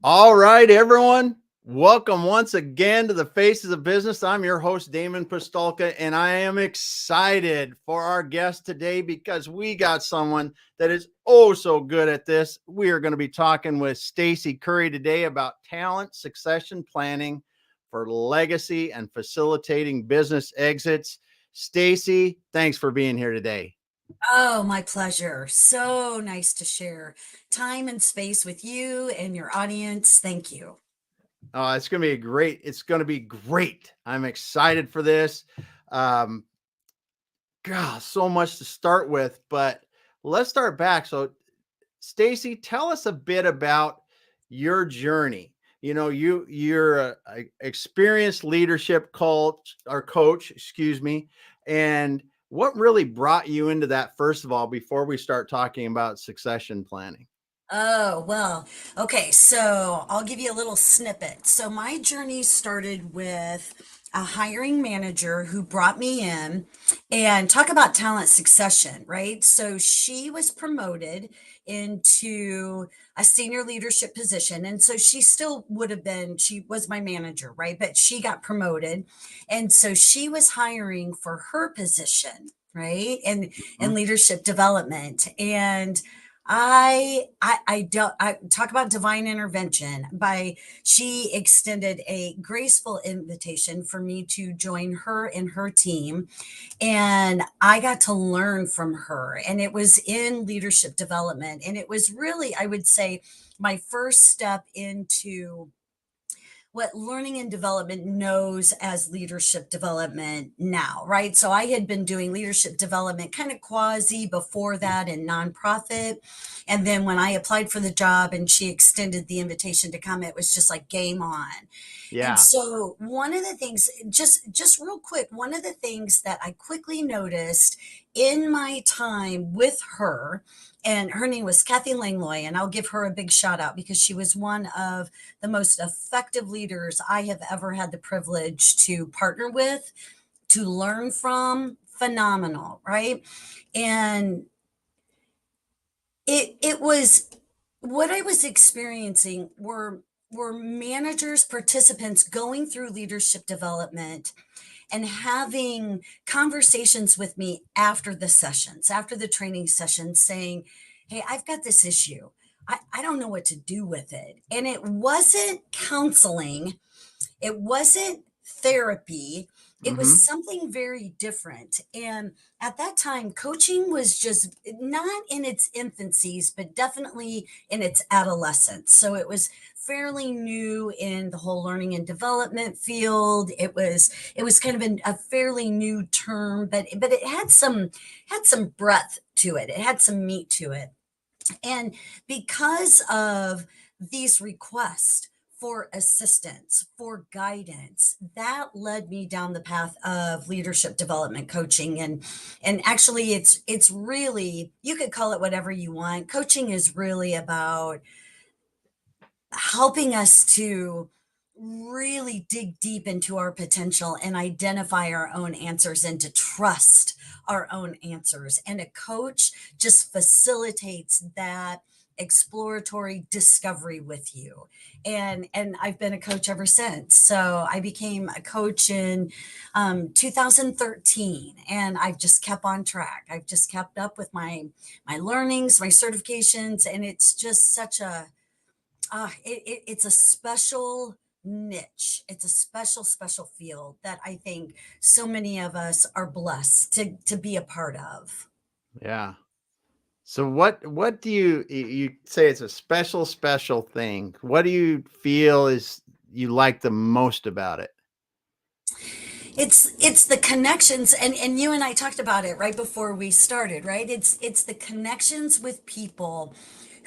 All right, everyone. Welcome once again to the Faces of Business. I'm your host, Damon Pistolka, and I am excited for our guest today because we got someone that is oh so good at this. We are going to be talking with Stacey Curry today about talent succession planning for legacy and facilitating business exits. Stacey, thanks for being here today. Oh, my pleasure. So nice to share time and space with you and your audience. Thank you. It's going to be great. It's going to be great. I'm excited for this. Um, God, so much to start with, but let's start back. So, Stacey, tell us a bit about your journey. You're a experienced leadership coach, excuse me, and what really brought you into that first of all before we start talking about succession planning? Oh, well, okay. So I'll give you a little snippet. So my journey started with a hiring manager who brought me in and talk about talent succession, right? So she was promoted into a senior leadership position. And so she still would have been, she was my manager, right? But she got promoted. And so she was hiring for her position, right? And Mhm. leadership development. And I don't I talk about divine intervention by she extended a graceful invitation for me to join her and her team, and I got to learn from her, and it was in leadership development, and it was really, I would say, my first step into what learning and development knows as leadership development now, right? So I had been doing leadership development kind of quasi before that in nonprofit. And then when I applied for the job and she extended the invitation to come, it was just like game on. And Yeah. so one of the things, just real quick, one of the things that I quickly noticed in my time with her, and her name was Kathy Langloy, and I'll give her a big shout out because she was one of the most effective leaders I have ever had the privilege to partner with, to learn from. Phenomenal, right? And it was what I was experiencing were managers, participants going through leadership development and having conversations with me after the sessions, after the training sessions, saying, "Hey, I've got this issue. I don't know what to do with it." And it wasn't counseling, it wasn't therapy. It was Hmm. something very different. And at that time, coaching was just not in its infancies, but definitely in its adolescence. So it was fairly new in the whole learning and development field. It was kind of a fairly new term, but it had some breadth to it. It had some meat to it. And because of these requests for assistance, for guidance, that led me down the path of leadership development coaching. And actually it's really, you could call it whatever you want. Coaching is really about helping us to really dig deep into our potential and identify our own answers and to trust our own answers. And a coach just facilitates that exploratory discovery with you. And I've been a coach ever since. So I became a coach in 2013, and I've just kept on track. I've just kept up with my learnings, my certifications, and it's just such a it's a special niche. It's a special field that I think so many of us are blessed to be a part of. Yeah. So what do you say it's a special thing? What do you feel is you like the most about it? It's the connections, and you and I talked about it right before we started, right? It's the connections with people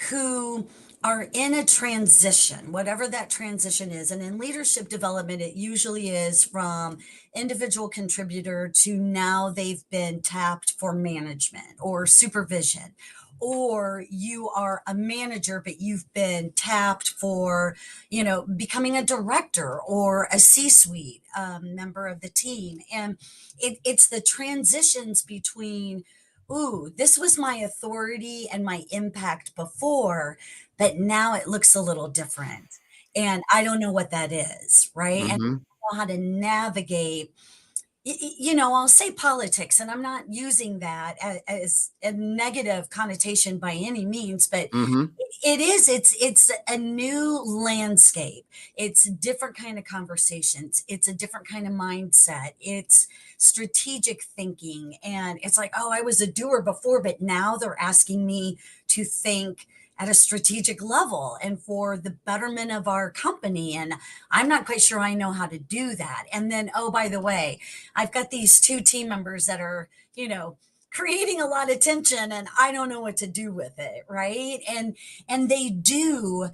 who are in a transition, whatever that transition is. And in leadership development, it usually is from individual contributor to now they've been tapped for management or supervision, or you are a manager but you've been tapped for, becoming a director or a C-suite member of the team. And it's the transitions between, ooh, this was my authority and my impact before, but now it looks a little different. and I don't know what that is, right? And I Mm-hmm. don't know how to navigate, I'll say politics, and I'm not using that as a negative connotation by any means, but Mm-hmm. it's a new landscape. It's different kind of conversations. It's a different kind of mindset. It's strategic thinking. And it's like, oh, I was a doer before, but now they're asking me to think at a strategic level and for the betterment of our company. And I'm not quite sure I know how to do that. And then, oh, by the way, I've got these two team members that are, creating a lot of tension, and I don't know what to do with it, right? And they do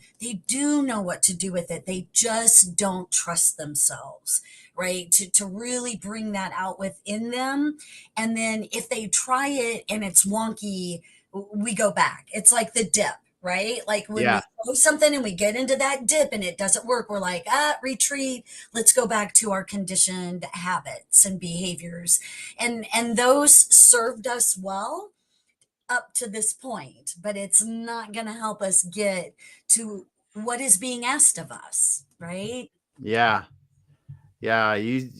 know what to do with it. They just don't trust themselves, right? To really bring that out within them. And then if they try it and it's wonky, we go back. It's like the dip, right? Like when Yeah. we throw something and we get into that dip and it doesn't work, we're like, retreat. Let's go back to our conditioned habits and behaviors. And those served us well up to this point, but it's not going to help us get to what is being asked of us, right? Yeah. Yeah. You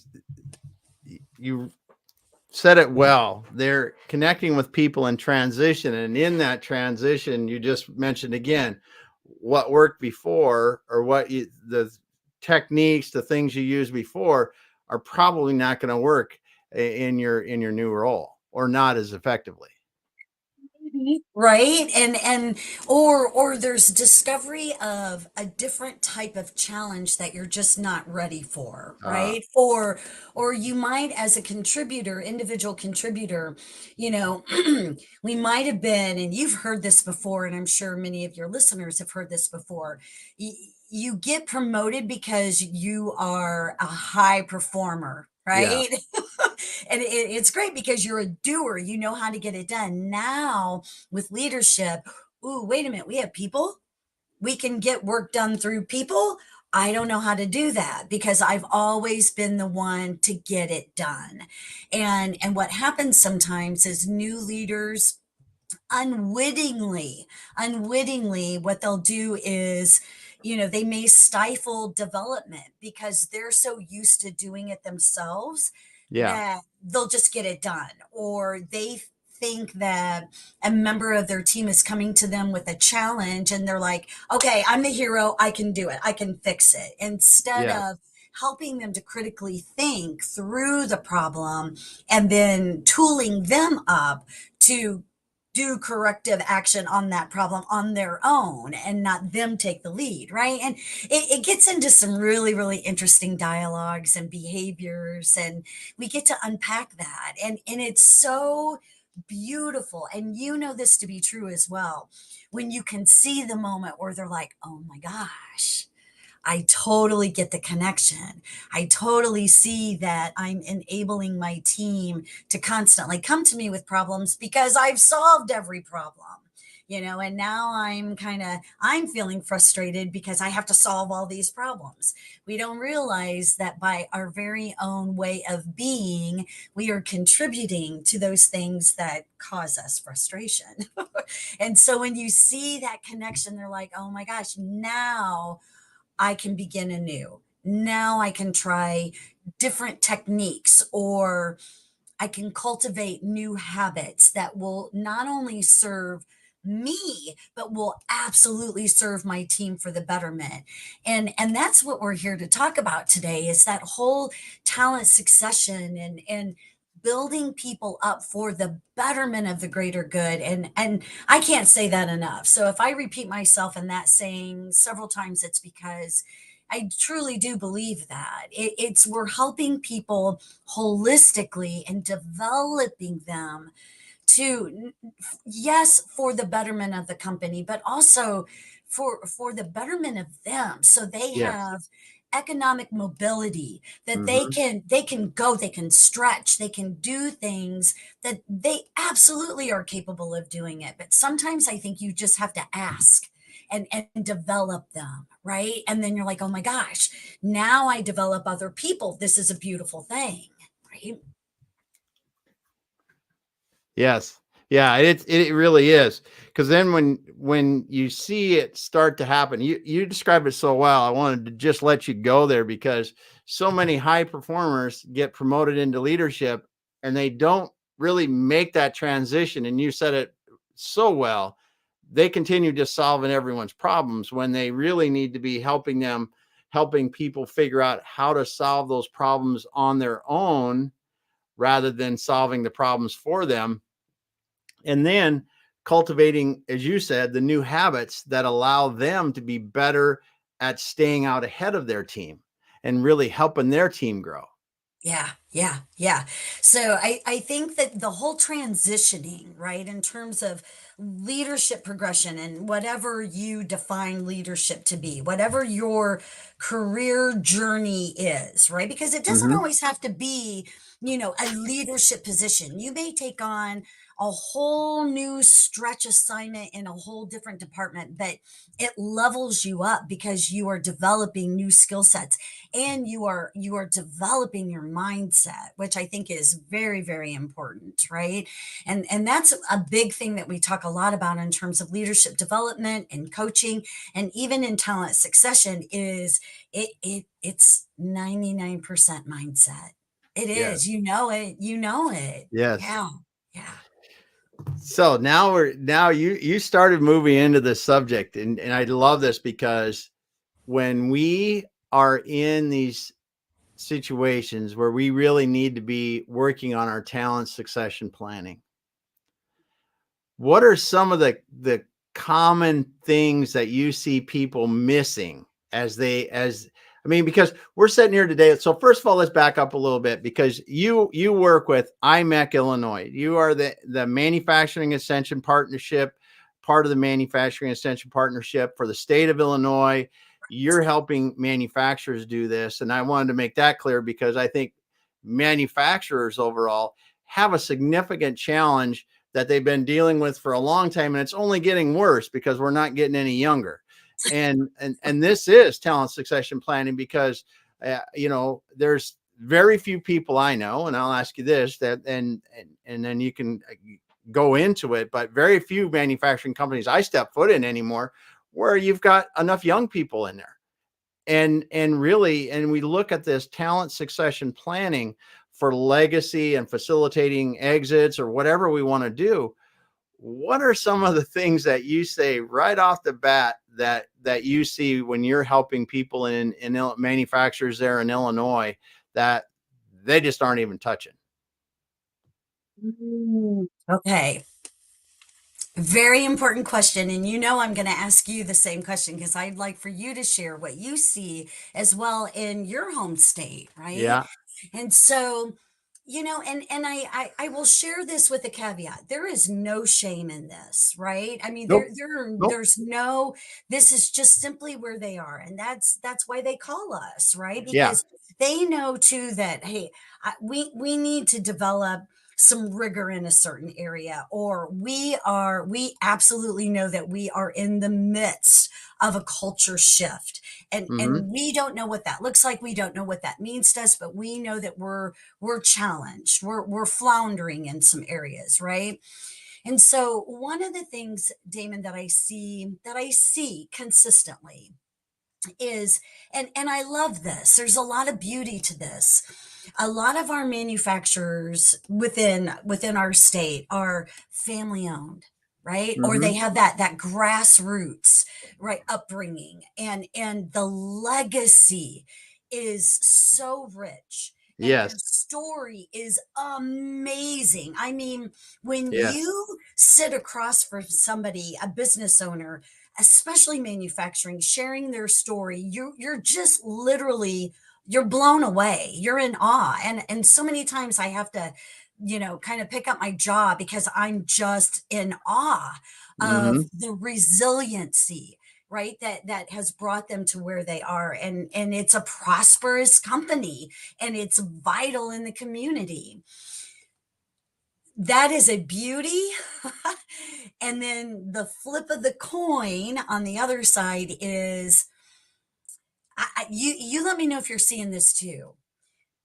said it well. They're connecting with people in transition. And in that transition, you just mentioned again what worked before, or the techniques, the things you used before are probably not going to work in your new role, or not as effectively. Right. And there's discovery of a different type of challenge that you're just not ready for, Uh, right? Or you might, as a contributor, individual contributor, you know we might have been, and you've heard this before, and I'm sure many of your listeners have heard this before. You get promoted because you are a high performer, yeah. right? And it's great because you're a doer, you know how to get it done. Now with leadership, ooh, wait a minute, we have people, we can get work done through people. I don't know how to do that because I've always been the one to get it done. And what happens sometimes is new leaders unwittingly what they'll do is, they may stifle development because they're so used to doing it themselves Yeah. that they'll just get it done, or they think that a member of their team is coming to them with a challenge and they're like, okay, I'm the hero, I can do it, I can fix it, instead Yes. of helping them to critically think through the problem and then tooling them up to do corrective action on that problem on their own and not them take the lead, right? And it gets into some really, really interesting dialogues and behaviors, and we get to unpack that. And it's so beautiful. And you know this to be true as well. When you can see the moment where they're like, oh my gosh, I totally get the connection. I totally see that I'm enabling my team to constantly come to me with problems because I've solved every problem. And now I'm feeling frustrated because I have to solve all these problems. We don't realize that by our very own way of being, we are contributing to those things that cause us frustration. And so when you see that connection, they're like, oh my gosh, now I can begin anew. Now I can try different techniques, or I can cultivate new habits that will not only serve me but will absolutely serve my team for the betterment. And that's what we're here to talk about today, is that whole talent succession and building people up for the betterment of the greater good. And I can't say that enough. So if I repeat myself in that saying several times, it's because I truly do believe that it's we're helping people holistically and developing them to, yes, for the betterment of the company, but also for the betterment of them, so they Yes. have economic mobility, that they Hmm. can they can go, they can stretch, they can do things that they absolutely are capable of doing it. But sometimes I think you just have to ask and develop them, right? And then you're like, oh my gosh, now I develop other people, this is a beautiful thing, right? Yes. Yeah, it really is. Because then when you see it start to happen, you described it so well. I wanted to just let you go there because so many high performers get promoted into leadership and they don't really make that transition. And you said it so well. They continue just solving everyone's problems when they really need to be helping people figure out how to solve those problems on their own rather than solving the problems for them, and then cultivating, as you said, the new habits that allow them to be better at staying out ahead of their team and really helping their team grow. Yeah, yeah, yeah. So I think that the whole transitioning, right, in terms of leadership progression and whatever you define leadership to be, whatever your career journey is, right? Because it doesn't Hmm. always have to be, a leadership position. You may take on a whole new stretch assignment in a whole different department, but it levels you up because you are developing new skill sets and you are developing your mindset, which I think is very, very important, right? And that's a big thing that we talk a lot about in terms of leadership development and coaching, and even in talent succession, is it's 99% mindset. It Yes. is. You know it. Yes. Yeah. Yeah. So now you started moving into this subject, and I love this because when we are in these situations where we really need to be working on our talent succession planning, what are some of the common things that you see people missing as I mean, because we're sitting here today. So first of all, let's back up a little bit because you work with IMEC Illinois. You are the Manufacturing Ascension Partnership, part of the Manufacturing Ascension Partnership for the state of Illinois. You're helping manufacturers do this. And I wanted to make that clear because I think manufacturers overall have a significant challenge that they've been dealing with for a long time, and it's only getting worse because we're not getting any younger. And this is talent succession planning because there's very few people I know, and I'll ask you this, that and then you can go into it, but very few manufacturing companies I step foot in anymore where you've got enough young people in there. And really, and we look at this talent succession planning for legacy and facilitating exits or whatever we want to do. What are some of the things that you say right off the bat that you see when you're helping people in manufacturers there in Illinois that they just aren't even touching? Okay. Very important question. And I'm going to ask you the same question because I'd like for you to share what you see as well in your home state, right? Yeah. And so, and I will share this with a caveat. There is no shame in this, right? I mean, Nope. Nope. there's no, this is just simply where they are. And that's why they call us, right? Yeah. Because they know too that, hey, we need to develop some rigor in a certain area, or we absolutely know that we are in the midst of a culture shift, Hmm. and we don't know what that looks like. We don't know what that means to us, but we know that we're challenged. We're floundering in some areas, right? And so one of the things, Damon, that I see consistently is, and I love this. There's a lot of beauty to this. A lot of our manufacturers within our state are family owned, right? Or they Hmm. have that grassroots, right, upbringing, and the legacy is so rich, and their Yes. story is amazing. I mean, when Yes. you sit across from somebody, a business owner, especially manufacturing, sharing their story, you're just literally, you're blown away. You're in awe. And so many times I have to, kind of pick up my jaw because I'm just in awe of Hmm. the resiliency, right, that has brought them to where they are. And it's a prosperous company, and it's vital in the community. That is a beauty. And then the flip of the coin on the other side is, you let me know if you're seeing this too.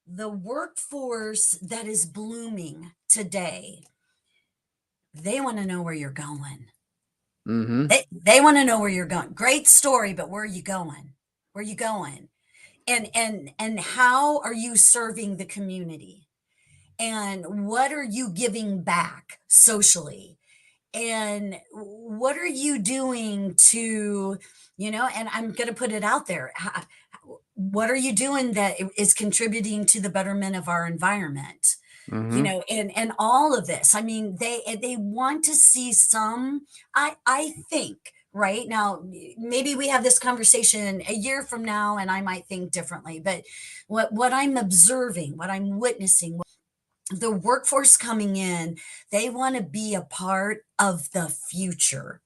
The workforce that is blooming today, they want to know where you're going. Mm-hmm. They want to know where you're going. Great story, but where are you going? Where are you going? And how are you serving the community? And what are you giving back socially? And what are you doing to, and I'm going to put it out there. What are you doing that is contributing to the betterment of our environment? Mm-hmm. And all of this. I mean, they want to see some, I think, right now, maybe we have this conversation a year from now and I might think differently, but what I'm observing, what I'm witnessing, the workforce coming in, they want to be a part of the future.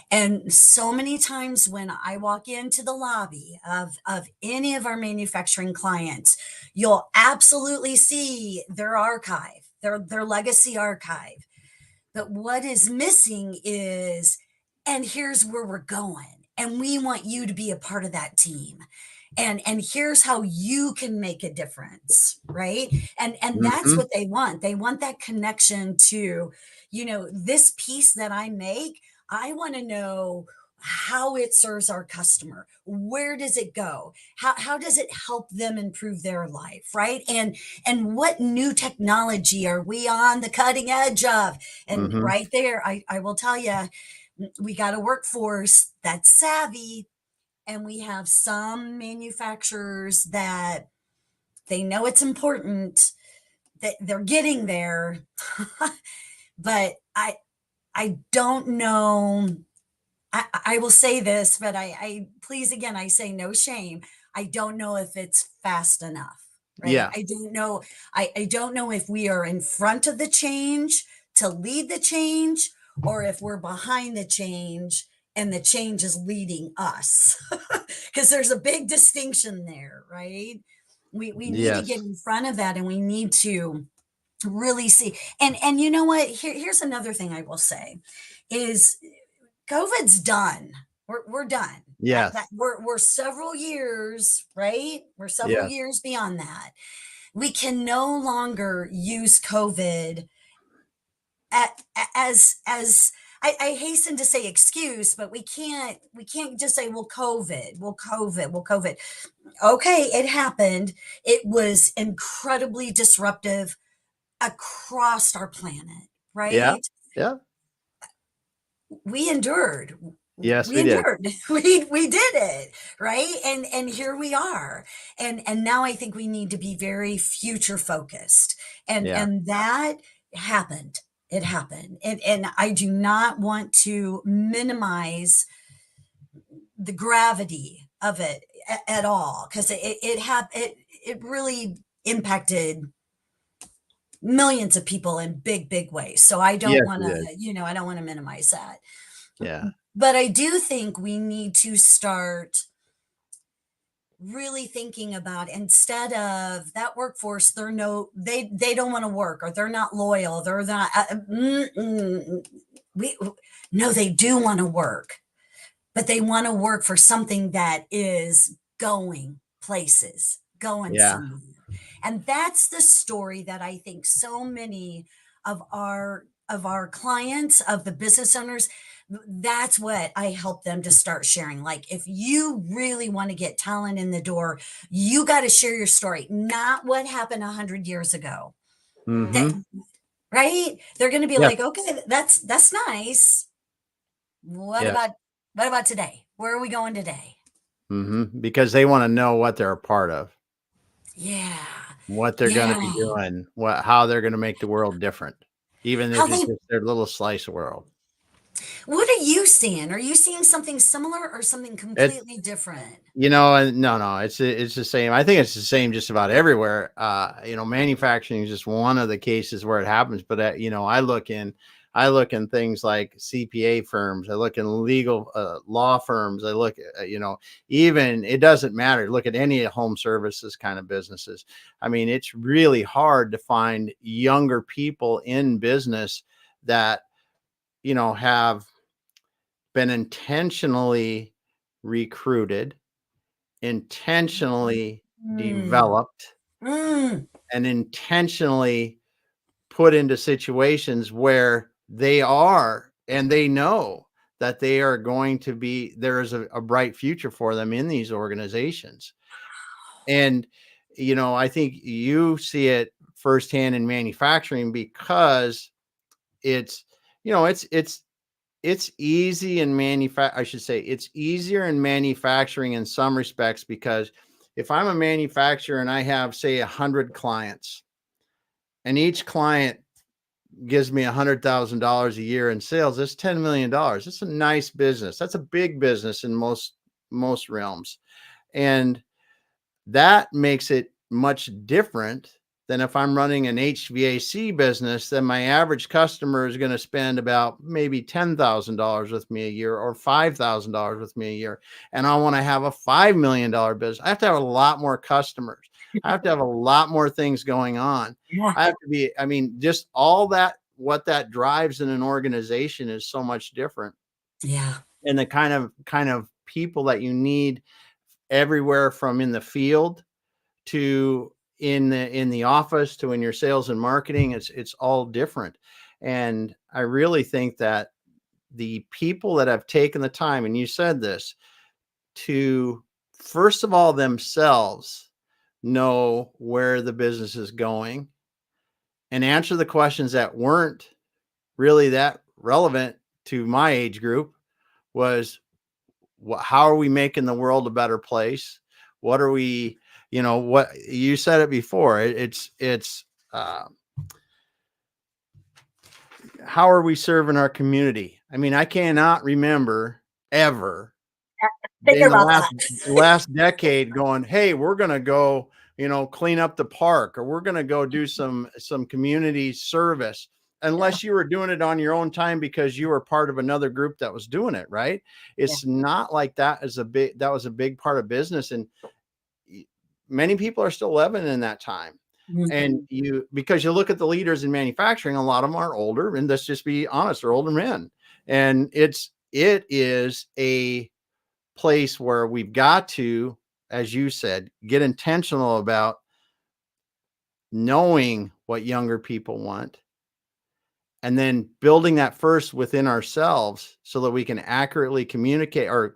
And so many times when I walk into the lobby of any of our manufacturing clients, you'll absolutely see their archive, their legacy archive. But what is missing is, and here's where we're going. And we want you to be a part of that team. And here's how you can make a difference, right? And that's Mm-hmm. what they want. They want that connection to, this piece that I make. I want to know how it serves our customer. Where does it go? How does it help them improve their life, right? And what new technology are we on the cutting edge of? And Mm-hmm. right there, I will tell you, we got a workforce that's savvy, and we have some manufacturers that they know it's important, that they're getting there. But I don't know. I will say this, but I please, again, I say no shame. I don't know if it's fast enough, right? Yeah. I don't know. I don't know if we are in front of the change to lead the change, or if we're behind the change and the change is leading us. Because there's a big distinction there, right? We need to get Yes. in front of that, and we need to really see. And you know what? Here's another thing I will say is COVID's done. We're done. That Yes. we're several years, right? We're several Yes. years beyond that. We can no longer use COVID as I hasten to say excuse, but we can't just say, well, COVID. Okay, it happened. It was incredibly disruptive across our planet, Yeah. right? Yeah. We endured. Yes, We we did. endured. We did it, right? And here we are. And now I think we need to be very future focused. Yeah. And that happened. It happened. And I do not want to minimize the gravity of it at all, because it really impacted millions of people in big ways. So I don't Yes, want we to, did. I don't want to minimize that. Yeah. But I do think we need to start really thinking about, instead of that workforce, they don't want to work, or they're not loyal, they're not we no, they do want to work, but they want to work for something that is going places, going Yeah. somewhere. And that's the story that I think so many of our clients, of the business owners, that's what I help them to start sharing. Like, if you really want to get talent in the door, you got to share your story, not what happened 100 years ago. That, Mm-hmm. right? They're going to be Yes. like, okay, that's nice. What Yes. about what about today? Where are we going today? Mm-hmm. Because they want to know what they're a part of, Yeah. what they're going to be Yeah. doing, how they're going to make the world different, even How if it's they just their little slice of world. What are you seeing? Are you seeing something similar or something It, completely different? and no, it's the same. I think it's the same just about everywhere. Manufacturing is just one of the cases where it happens. But I look in things like CPA firms. I look in legal law firms. I look, even it doesn't matter. Look at any home services kind of businesses. I mean, it's really hard to find younger people in business that have been intentionally recruited, intentionally Mm, developed, mm, and intentionally put into situations where they are, and they know that they are going to be, there is a bright future for them in these organizations. And, I think you see it firsthand in manufacturing because it's, it's easy in I should say it's easier in manufacturing in some respects, because if I'm a manufacturer and I have, say, 100 clients, and each client gives me $100,000 a year in sales, that's $10 million. It's a nice business. That's a big business in most realms. And that makes it much different than if I'm running an HVAC business. Then my average customer is going to spend about maybe $10,000 with me a year, or $5,000 with me a year. And I want to have a $5 million business. I have to have a lot more customers. I have to have a lot more things going on. Yeah. I have to be, I mean, just all that, what that drives in an organization is so much different. Yeah. And the kind of people that you need everywhere, from in the field to in the office to in your sales and marketing, it's all different. And I really think that the people that have taken the time, and you said this, to first of all themselves know where the business is going and answer the questions that weren't really that relevant to my age group, was how are we making the world a better place? What are we, what you said it before, it's uh, how are we serving our community? I mean, I cannot remember ever Think in the about last decade going, hey, we're going to go, clean up the park, or we're going to go do some community service, that. unless you were doing it on your own time because you were part of another group that was doing it, right? Yeah. It's not like that was a big part of business. And many people are still living in that time. And Mhm. because you look at the leaders in manufacturing, a lot of them are older, and let's just be honest, they're older men. And it is a place where we've got to, as you said, get intentional about knowing what younger people want, and then building that first within ourselves so that we can accurately communicate, or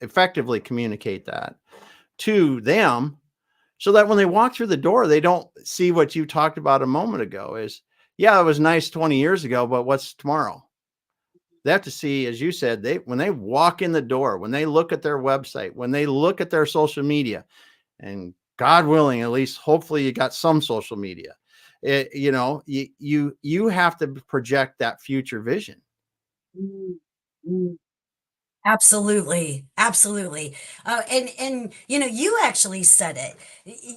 effectively communicate that to them, so that when they walk through the door, they don't see what you talked about a moment ago is, yeah, it was nice 20 years ago, but what's tomorrow? They have to see, as you said, when they walk in the door, when they look at their website, when they look at their social media, and God willing, at least hopefully you got some social media. You have to project that future vision. Mm, mm. Absolutely, absolutely. And you actually said it.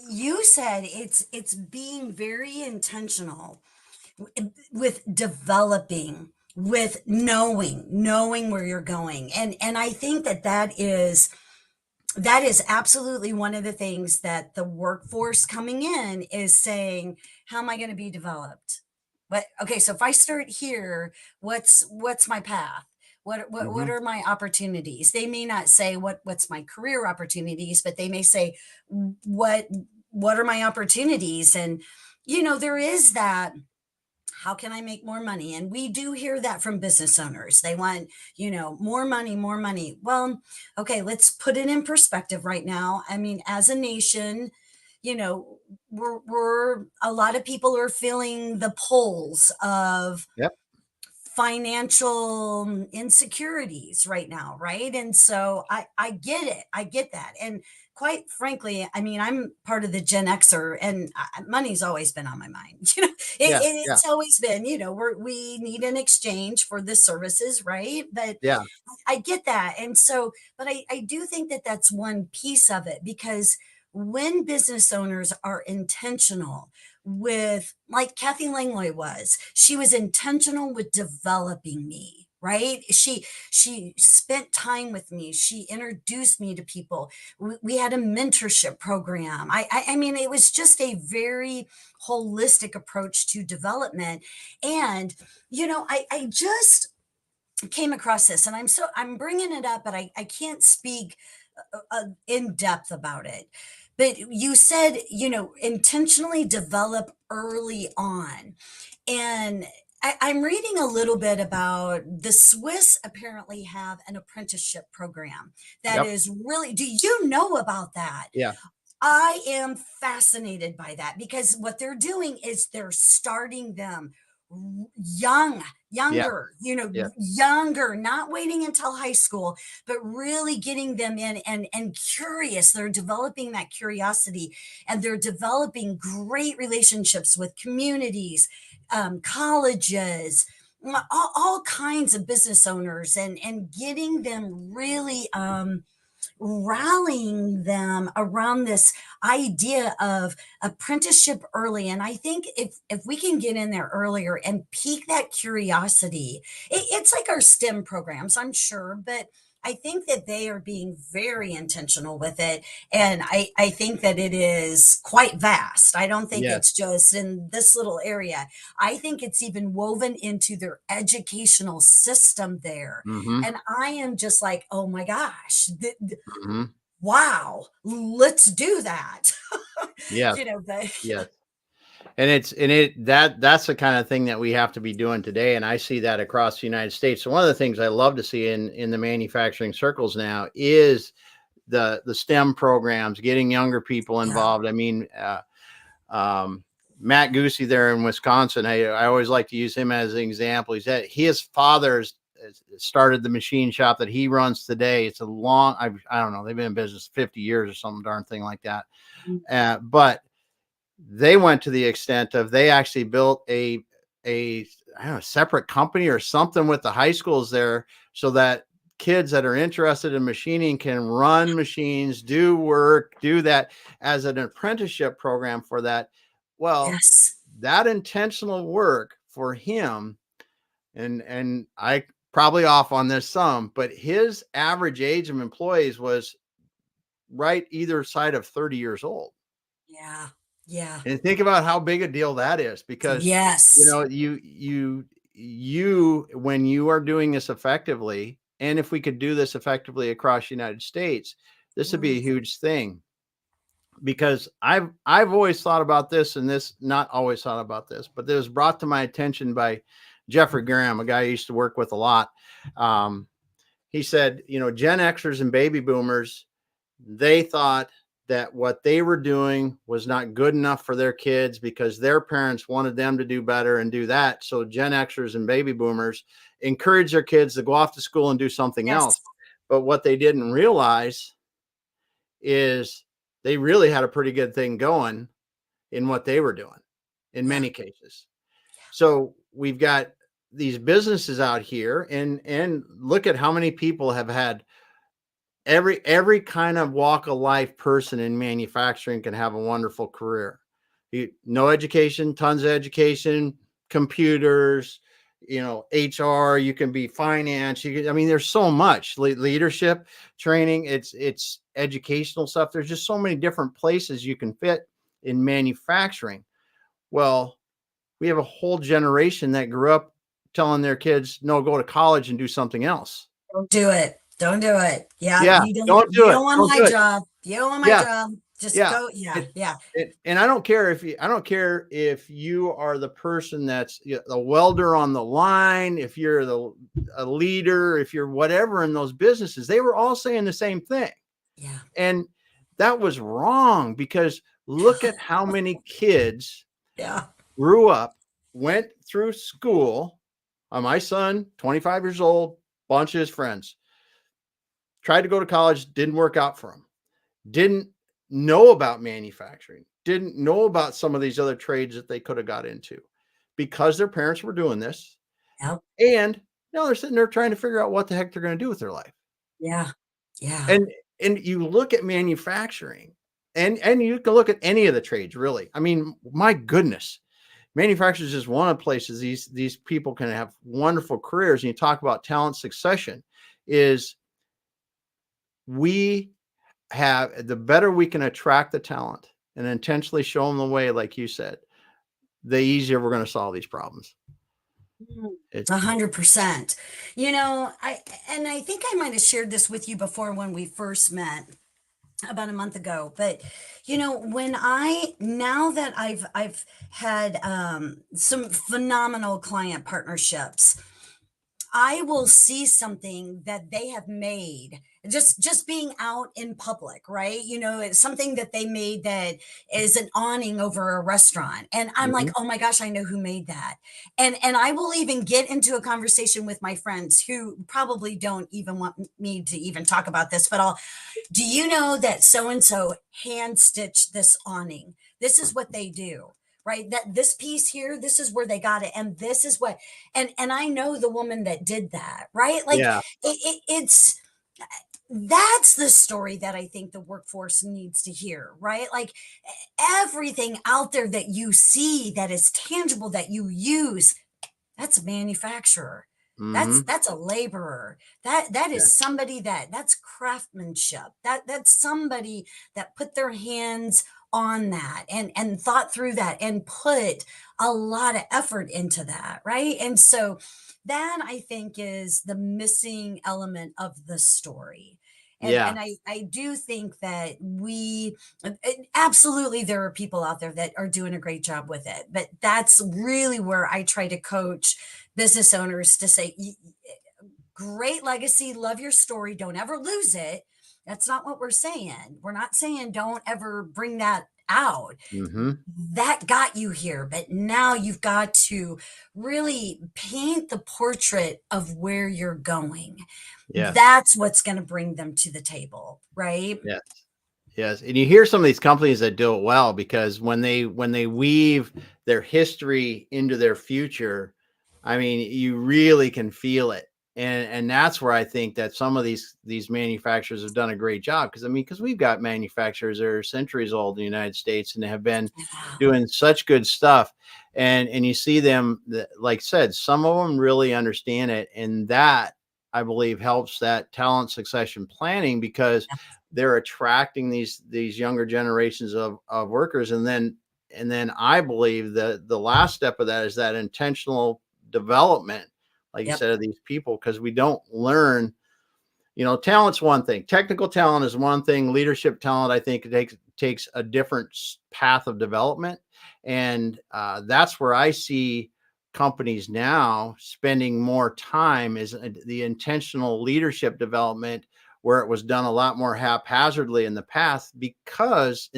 You said it's being very intentional with developing, with knowing where you're going. And I think that is absolutely one of the things that the workforce coming in is saying, how am I going to be developed? But okay, so if I start here, what's my path? What Mhm. are my opportunities? They may not say what's my career opportunities, but they may say what what are my opportunities? And there is that, how can I make more money? And we do hear that from business owners. They want, more money, more money. Well, okay, let's put it in perspective right now. I mean, as a nation, we're a lot of people are feeling the pulls of Yep. financial insecurities right now, right? And so I get it. I get that. And quite frankly, I mean, I'm part of the Gen Xer, and money's always been on my mind. Yeah. Yeah. It's always been, we need an exchange for the services, right? But Yeah. I get that. And so, but I do think that that's one piece of it, because when business owners are intentional with, like Kathy Langlois was, she was intentional with developing me. Right. She spent time with me. She introduced me to people. We had a mentorship program. I mean, it was just a very holistic approach to development. And, I just came across this, and I'm bringing it up, but I can't speak in depth about it. But you said, intentionally develop early on. And I'm reading a little bit about the Swiss apparently have an apprenticeship program that Yep. is really, do you know about that? Yeah. I am fascinated by that because what they're doing is they're starting them young, Yeah. younger, Yeah. younger, not waiting until high school, but really getting them in and curious. They're developing that curiosity and they're developing great relationships with communities, colleges, all kinds of business owners and getting them really rallying them around this idea of apprenticeship early. And I think if we can get in there earlier and pique that curiosity, it's like our STEM programs, I'm sure, but I think that they are being very intentional with it. And I think that it is quite vast. I don't think Yes. it's just in this little area. I think it's even woven into their educational system there. Mm-hmm. And I am just like, oh my gosh, Mm-hmm. wow, let's do that. Yes. But Yes. And that's the kind of thing that we have to be doing today. And I see that across the United States. So one of the things I love to see in the manufacturing circles now is the STEM programs, getting younger people yeah, involved. I mean, Matt Goosey there in Wisconsin, I always like to use him as an example. His father's started the machine shop that he runs today. It's a long, I don't know, they've been in business 50 years or some darn thing like that. But they went to the extent of they actually built a I don't know, separate company or something with the high schools there so that kids that are interested in machining can run machines, do work, do that as an apprenticeship program for that. Well, yes, that intentional work for him, and I probably off on this some, but his average age of employees was right either side of 30 years old. yeah, yeah, And think about how big a deal that is because yes, you when you are doing this effectively, and if we could do this effectively across the United States, this would be a mm, huge thing. Because I've always thought about this, and this not always thought about this, but it was brought to my attention by Jeffrey Graham, a guy I used to work with a lot. Um, he said, Gen Xers and baby boomers, they thought that what they were doing was not good enough for their kids because their parents wanted them to do better and do that. So Gen Xers and baby boomers encourage their kids to go off to school and do something yes, else. But what they didn't realize is they really had a pretty good thing going in what they were doing in yeah, many cases. So we've got these businesses out here and look at how many people have had every kind of walk of life person in manufacturing can have a wonderful career. No education, tons of education, computers, HR, you can be finance, I mean, there's so much leadership training, it's educational stuff. There's just so many different places you can fit in manufacturing. Well, we have a whole generation that grew up telling their kids, no, go to college and do something else. don't do it. Don't do it. Yeah, Yeah, you don't don't you do it. don't want Don't my do it. job. You don't want my Yeah, job. Just yeah. go. Yeah, It, yeah, and I don't care if you are the person that's the welder on the line, if you're a leader, if you're whatever in those businesses, they were all saying the same thing. yeah, And that was wrong because look at how many kids yeah, grew up, went through school. My son, 25 years old, bunch of his friends tried to go to college, didn't work out for him. Didn't know about manufacturing, didn't know about some of these other trades that they could have got into because their parents were doing this. yeah, And now they're sitting there trying to figure out what the heck they're going to do with their life. yeah, yeah, And you look at manufacturing and you can look at any of the trades really. I mean, my goodness, manufacturing is just one of the places these people can have wonderful careers. And you talk about talent succession is we have the better we can attract the talent and intentionally show them the way, like you said, the easier we're going to solve these problems. Mm, It, 100%. I think I might have shared this with you before when we first met. about a month ago. But when I now that I've had some phenomenal client partnerships, I will see something that they have made, just being out in public, right? It's something that they made that is an awning over a restaurant. And I'm like, Mhm. "Oh my gosh, I know who made that." And I will even get into a conversation with my friends who probably don't even want me to even talk about this, but do you know that so and so hand stitched this awning? This is what they do, right? That this piece here, this is where they got it, and this is what, and I know the woman that did that, right? Like Yeah. it's that's the story that I think the workforce needs to hear, right? Like everything out there that you see that is tangible that you use, that's a manufacturer. That's Mhm. that's a laborer. That Yeah. is somebody that's craftsmanship. That's somebody that put their hands on that and thought through that and put a lot of effort into that, right? And so that I think is the missing element of the story. And Yeah. I do think that absolutely there are people out there that are doing a great job with it, but that's really where I try to coach business owners to say, great legacy, love your story, don't ever lose it. That's not what we're saying. We're not saying don't ever bring that out. Mhm. That got you here, but now you've got to really paint the portrait of where you're going. Yes. That's what's going to bring them to the table, right? Yes. Yes, and you hear some of these companies that do it well because when they weave their history into their future, I mean, you really can feel it. And that's where I think that some of these manufacturers have done a great job because I mean, because we've got manufacturers that are centuries old in the United States and have been Yeah. doing such good stuff. And you see them, like I said, some of them really understand it, and that I believe helps that talent succession planning because they're attracting these younger generations of workers, and then I believe that the last step of that is that intentional development, like you Yep. said, of these people, because we don't learn. Talent's one thing, technical talent is one thing, leadership talent I think takes a different path of development, and that's where I see companies now spending more time is the intentional leadership development, where it was done a lot more haphazardly in the past because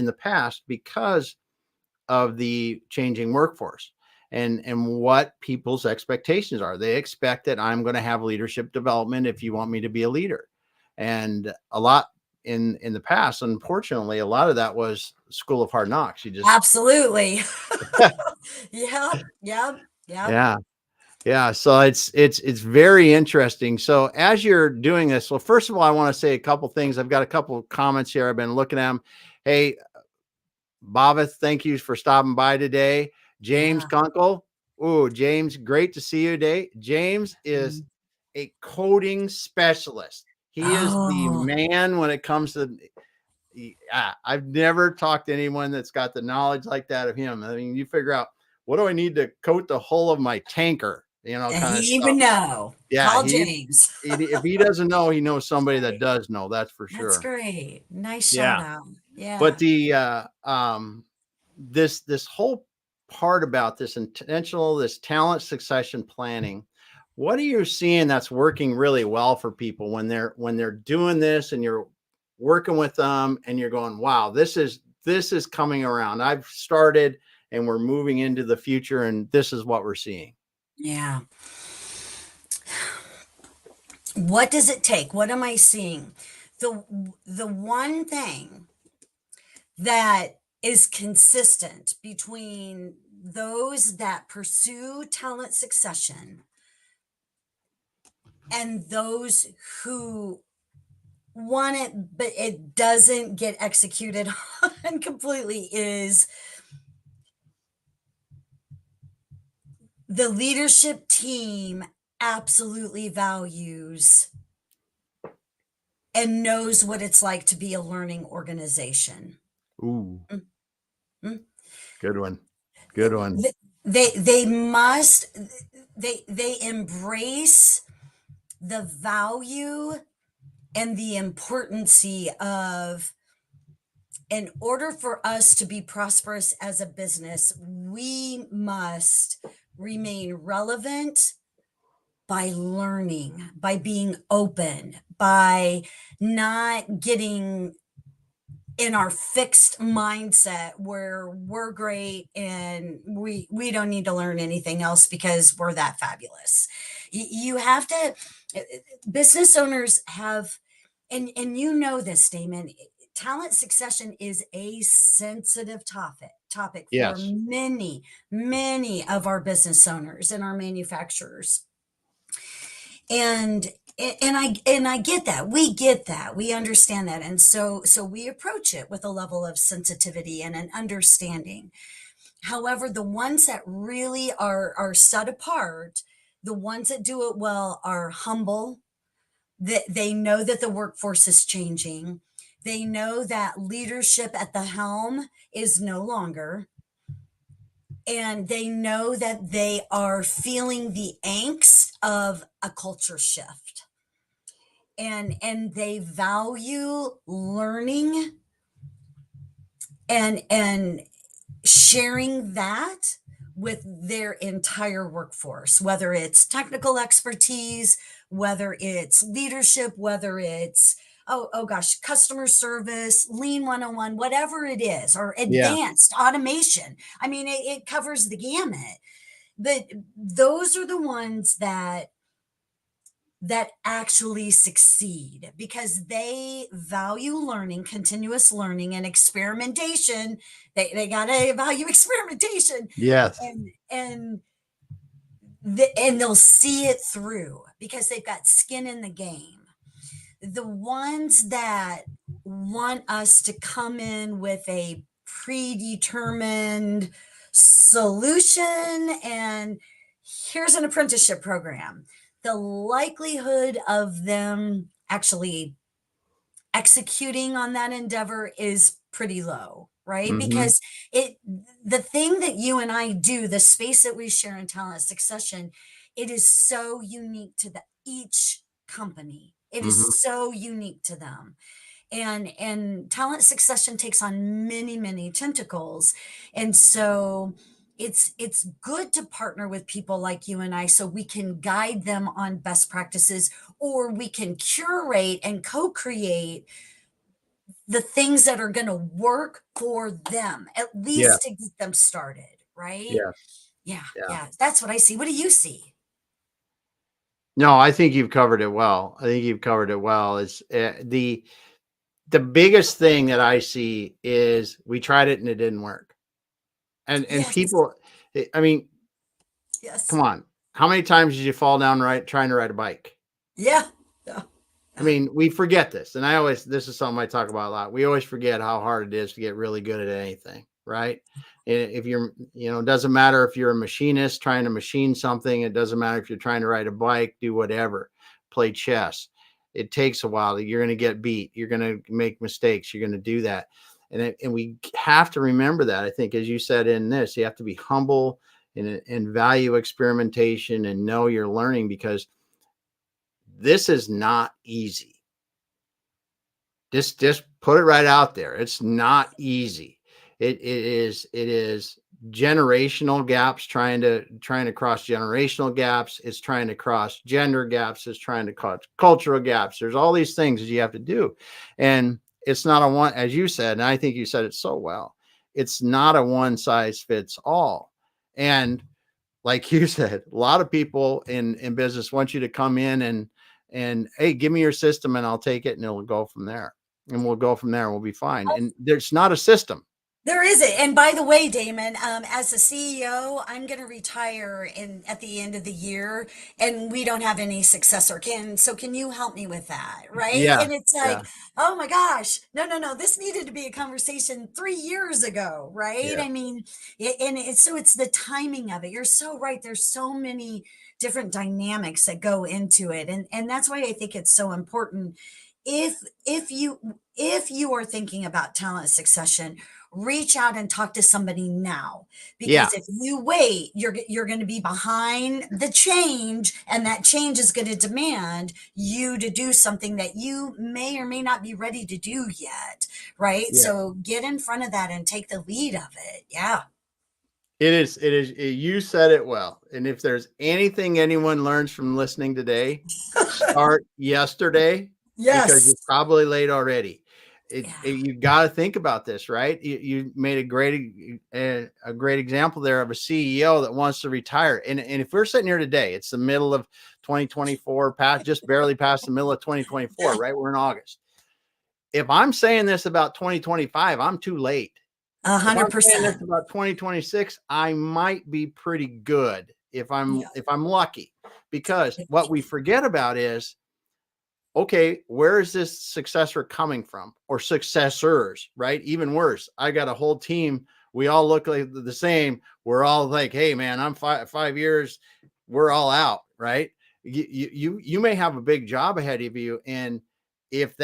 of the changing workforce and what people's expectations are. They expect that I'm going to have leadership development if you want me to be a leader. And a lot in the past, unfortunately, a lot of that was school of hard knocks. You just Absolutely. Yep. Yep. Yep. yeah. Yeah, so it's very interesting. So as you're doing this, well, first of all, I want to say a couple things. I've got a couple of comments here. I've been looking at them. Hey, Bavith, thank you for stopping by today. James Yeah. Kunkel. Oh, James, great to see you today. James is Mm. a coding specialist. He is the Oh, man when it comes to yeah, I've never talked to anyone that's got the knowledge like that of him. I mean, you figure out what do I need to coat the hull of my tanker, kind of he stuff. would know. Yeah, Call James. if he doesn't know, he knows That's somebody that great. does know. That's for That's sure. great. Nice shout Yeah. out. But Yeah. this whole part about this talent succession planning, what are you seeing that's working really well for people when they're doing this and you're working with them and you're going, wow, this is coming around. I've started and we're moving into the future and this is what we're seeing. Yeah. What does it take? What am I seeing? The the one thing that is consistent between those that pursue talent succession and those who want it but it doesn't get executed on completely is the leadership team absolutely values and knows what it's like to be a learning organization. Ooh, Mhm. good one. Good one. They must they embrace the value and the importance of in order for us to be prosperous as a business, we must remain relevant by learning, by being open, by not getting in our fixed mindset where we're great and we don't need to learn anything else because we're that fabulous. You have to, business owners have, and you know this, Damon, talent succession is a sensitive topic for Yes. many of our business owners and our manufacturers. And I get that. We get that. We understand that. And so we approach it with a level of sensitivity and an understanding. However, the ones that really are set apart, the ones that do it well are humble. That they know that the workforce is changing. They know that leadership at the helm is no longer, and they know that they are feeling the angst of a culture shift, and they value learning and sharing that with their entire workforce, whether it's technical expertise, whether it's leadership, whether it's oh gosh, customer service, lean 101, whatever it is, or Yeah. advanced automation. I mean, it covers the gamut. But those are the ones that actually succeed because they value learning, continuous learning, and experimentation. They got to value experimentation, Yes. and and they'll see it through because they've got skin in the game. The ones that want us to come in with a predetermined solution and here's an apprenticeship program, the likelihood of them actually executing on that endeavor is pretty low, right? Hmm. Because it, the thing that you and I do, the space that we share in talent succession, it is so unique to each company. It is Hmm. so unique to them. And talent succession takes on many tentacles. And so it's good to partner with people like you and I so we can guide them on best practices, or we can curate and co-create the things that are going to work for them, at Yeah. least to get them started, right? Yes. Yeah, Yeah. yeah, that's what I see. What do you see? No, I think you've covered it well. I think you've covered it well. It's the biggest thing that I see is we tried it and it didn't work. And Yes, people, I mean, yes, come on. How many times did you fall down trying to ride a bike? yeah, yeah, I yeah. mean, we forget this. And this is something I talk about a lot. We always forget how hard it is to get really good at anything, right? If you're, it doesn't matter if you're a machinist trying to machine something. It doesn't matter if you're trying to ride a bike, do whatever, play chess. It takes a while. You're going to get beat. You're going to make mistakes. You're going to do that. And we have to remember that. I think, as you said in this, you have to be humble and value experimentation and know you're learning, because this is not easy. Just put it right out there. It's not easy. It is generational gaps, trying to cross generational gaps. It's trying to cross gender gaps. It's trying to cross cultural gaps. There's all these things that you have to do. And it's not a one, as you said, and I think you said it so well. It's not a one size fits all. And like you said, a lot of people in business want you to come in and hey, give me your system and I'll take it and it'll go from there. And we'll go from there and we'll be fine. And there's not a system. There is it. And by the way, Damon, as a CEO, I'm going to retire in at the end of the year, and we don't have any successor. Can you help me with that? Right? Yeah. And it's Yeah. like, oh my gosh, no. This needed to be a conversation 3 years ago, right? Yeah. I mean, so it's the timing of it. You're so right. There's so many different dynamics that go into it, and that's why I think it's so important if if you are thinking about talent succession, reach out and talk to somebody now, Yeah. because if you wait, you're going to be behind the change, and that change is going to demand you to do something that you may or may not be ready to do yet, right? Yeah. So get in front of that and take the lead of it. Yeah. You said it well. And if there's anything anyone learns from listening today, start yesterday, because Yes. you're probably late already. Yeah. You got to think about this, right? You made a great example there of a CEO that wants to retire. And if we're sitting here today, it's the middle of 2024, just barely past the middle of 2024, right? We're in August. If I'm saying this about 2025, I'm too late. A If hundred I'm saying this percent. about 2026, I might be pretty good Yeah. if I'm lucky. Because what we forget about is, okay, where is this successor coming from, or successors, right? Even worse, I got a whole team. We all look like the same. We're all like, hey man, I'm 5 years. We're all out, right? You may have a big job ahead of you. And if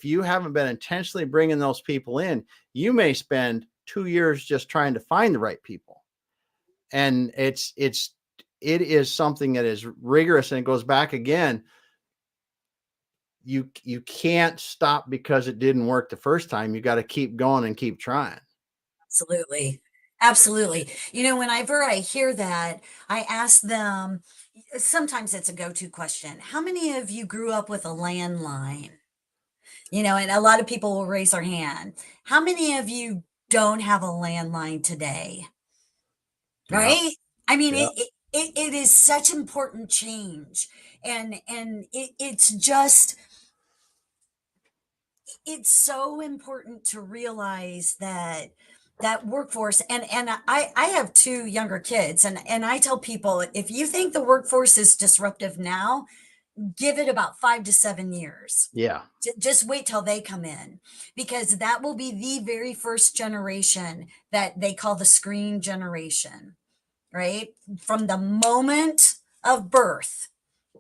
you haven't been intentionally bringing those people in, you may spend 2 years just trying to find the right people. And it is something that is rigorous. And it goes back again, you can't stop because it didn't work the first time. You got to keep going and keep trying. Absolutely. Absolutely. Whenever I hear that, I ask them, sometimes it's a go-to question. How many of you grew up with a landline? And a lot of people will raise their hand. How many of you don't have a landline today? Yeah. Right? I mean, Yeah. it is such important change. And it's so important to realize that workforce, and I have two younger kids, and I tell people, if you think the workforce is disruptive now, give it about 5 to 7 years. Yeah. Just wait till they come in, because that will be the very first generation that they call the screen generation, right? From the moment of birth,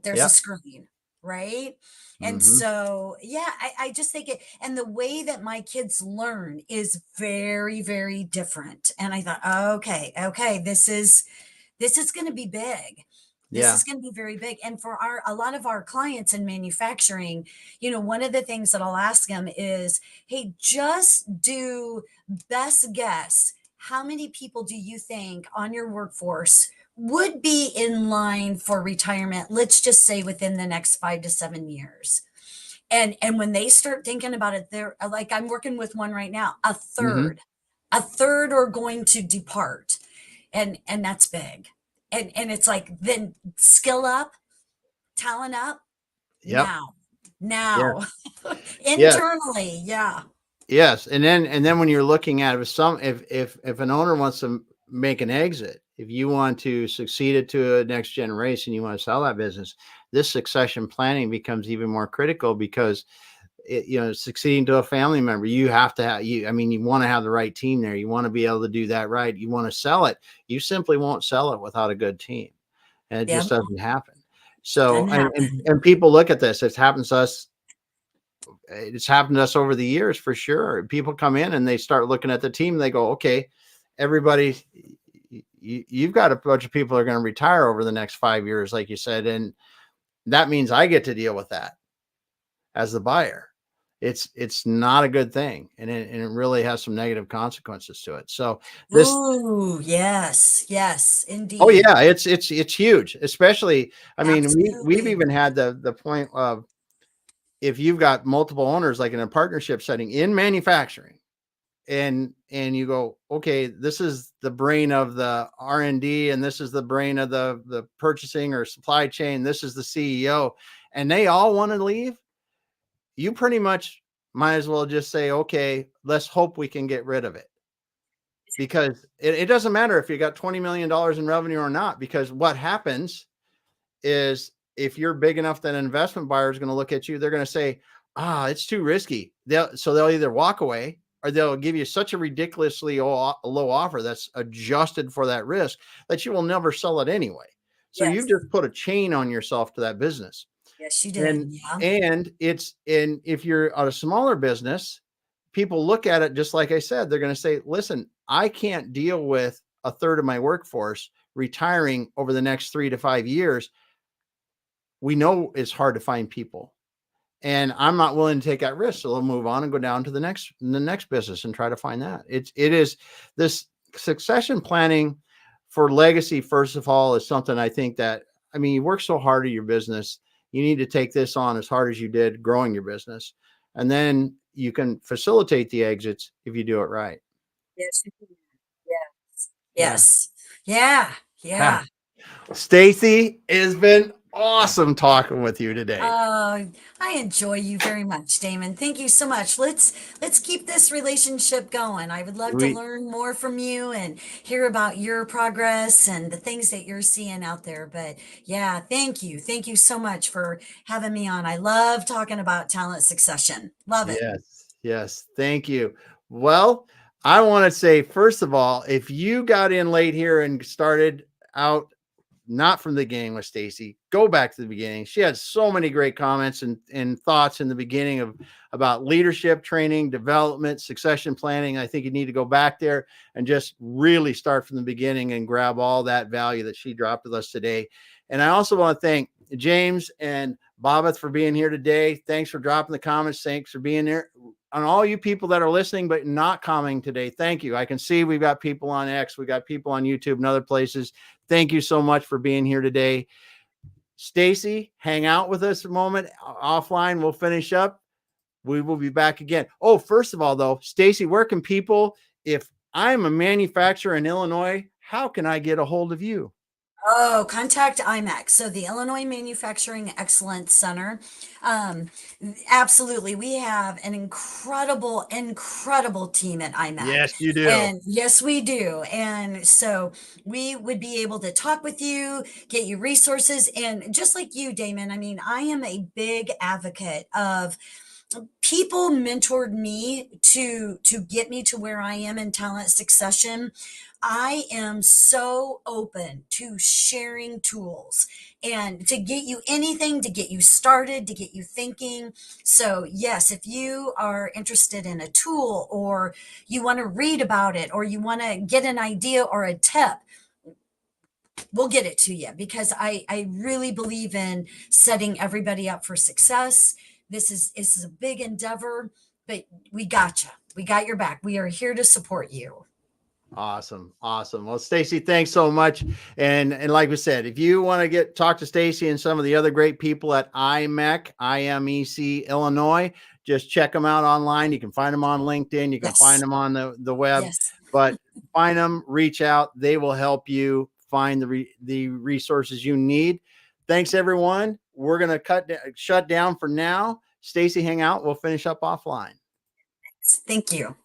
there's a Yep. screen, right? And Mm-hmm. so, yeah, I just think and the way that my kids learn is very, very different. And I thought, okay, this is going to be big. This Yeah. is going to be very big. And for a lot of our clients in manufacturing, one of the things that I'll ask them is, hey, just do best guess. How many people do you think on your workforce would be in line for retirement? Let's just say within the next 5 to 7 years. And when they start thinking about it, they're like, I'm working with one right now, Mm-hmm. a third are going to depart. And that's big. And it's like, then skill up, talent up Yep. now. Yeah. Now. Yes. Internally, yeah. Yes. And then when you're looking at it, if an owner wants to make an exit, if you want to succeed it to a next generation, you want to sell that business, this succession planning becomes even more critical, because succeeding to a family member, you have to have you want to have the right team there. You want to be able to do that right. You want to sell it. You simply won't sell it without a good team. And it Yeah. just doesn't happen. So, Doesn't happen. and people look at this, it's happened to us over the years for sure. People come in and they start looking at the team. They go, okay, everybody, you've got a bunch of people that are going to retire over the next 5 years, like you said. And that means I get to deal with that as the buyer. It's not a good thing. And it really has some negative consequences to it. So this, Ooh, yes, yes, oh indeed. yeah, it's huge, especially, we've Absolutely. even had the point of, if you've got multiple owners, like in a partnership setting in manufacturing, and you go, okay, this is the brain of the R&D, and this is the brain of the purchasing or supply chain, this is the CEO, and they all want to leave, you pretty much might as well just say, okay, let's hope we can get rid of it. Because it doesn't matter if you got $20 million in revenue or not, because what happens is, if you're big enough that an investment buyer is going to look at you, they're going to say, it's too risky. They'll either walk away, or they'll give you such a ridiculously low offer that's adjusted for that risk that you will never sell it anyway. So you've Yes. just put a chain on yourself to that business. Yes, you did. And Yeah. if you're at a smaller business, people look at it just like I said, they're going to say, listen, I can't deal with a third of my workforce retiring over the next 3 to 5 years. We know it's hard to find people, and I'm not willing to take that risk. So they'll move on and go down to the next business and try to find that. It is this succession planning for legacy. First of all, is something I think that, I mean, you work so hard at your business, you need to take this on as hard as you did growing your business, and then you can facilitate the exits if you do it right. Yes, you did. Yes. Yeah. Yes. Yeah. Yeah. Stacey, it has been awesome talking with you today. I enjoy you very much, Damon. Thank you so much. Let's keep this relationship going. I would love to We learn more from you and hear about your progress and the things that you're seeing out there. But yeah, thank you. Thank you so much for having me on. I love talking about talent succession. Love it. Yes, yes. Thank you. Well, I want to say, first of all, if you got in late here and started out not from the beginning with Stacey, go back to the beginning. She had so many great comments and thoughts in the beginning about leadership training, development, succession planning. I think you need to go back there and just really start from the beginning and grab all that value that she dropped with us today. And I also want to thank James and Babeth for being here today. Thanks for dropping the comments. Thanks for being there. On all you people that are listening but not commenting today, thank you. I can see we've got people on X, we got people on YouTube and other places. Thank you so much for being here today. Stacey, hang out with us a moment offline. We'll finish up. We will be back again. Oh, first of all, though, Stacey, where can people, if I'm a manufacturer in Illinois, how can I get a hold of you? Oh, contact IMEC. So the Illinois Manufacturing Excellence Center. Um, Absolutely. We have an incredible, incredible team at IMEC. Yes, you do. And yes, we do. And so we would be able to talk with you, get you resources. And just like you, Damon, I mean, I am a big advocate of people mentored me to get me to where I am in talent succession. I am so open to sharing tools and to get you anything to get you started, to get you thinking. So, yes, if you are interested in a tool or you want to read about it or you want to get an idea or a tip, we'll get it to you because I really believe in setting everybody up for success. This is a big endeavor, but we got you. We got your back. We are here to support you. Awesome. Awesome. Well, Stacey, thanks so much. And like we said, if you want to talk to Stacey and some of the other great people at IMEC Illinois, just check them out online. You can find them on LinkedIn. You can find Yes. them on the web, Yes. but find them, reach out. They will help you find the resources you need. Thanks, everyone. We're going to shut down for now. Stacey, hang out. We'll finish up offline. Thank you.